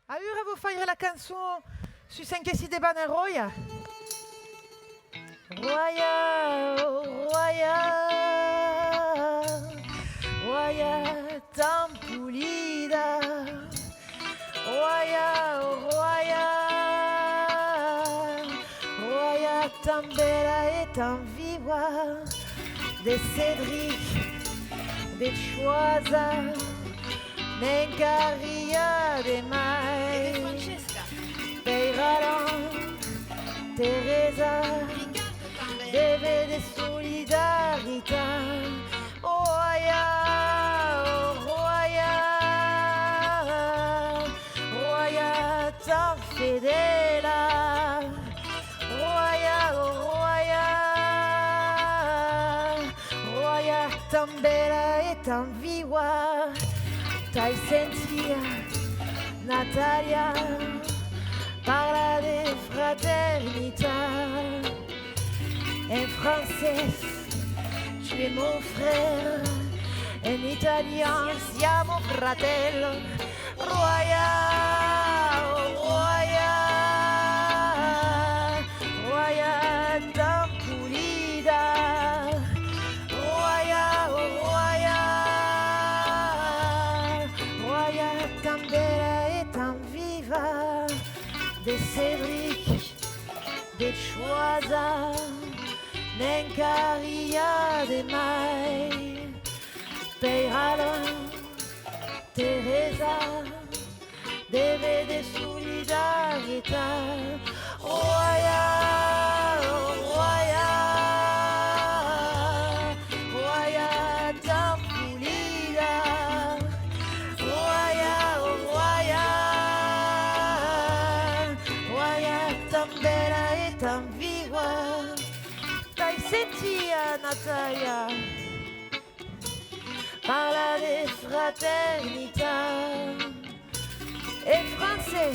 Allora vi fare la canzone sui senchesi de Baneroia. Roya, oh, Roya, Roya tan pulida. Roya, oh, Roya, Roya tan bella et tan viva. De Cédric, de Choisa, Nencaria de Mai, Peiralan, Teresa, deve de solidarità. Roya, oh, Roya, Roya tan fedela. Roya, oh, Roya, Roya tan bella e tan viva. T'hai sentita, Natalia, parla de fraternità. En français, tu es mon frère. En italien, siamo fratello. Roya, oh, Roya, Roya tan pulida. Roya, oh, Roya, Roya tan bella e tan viva. De Cédric, de Choisa, Nencaria de Mai, Peiralan, Teresa, deve de solidarità. Roya, oh, Roya, Roya tan pulida. Roya, oh, Roya, Roya tan bella e tan viva. T'hai sentita, Natalia, parla de fraternità. En français,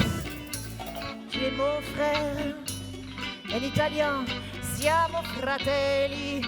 tu es mon frère. En italien, siamo fratelli.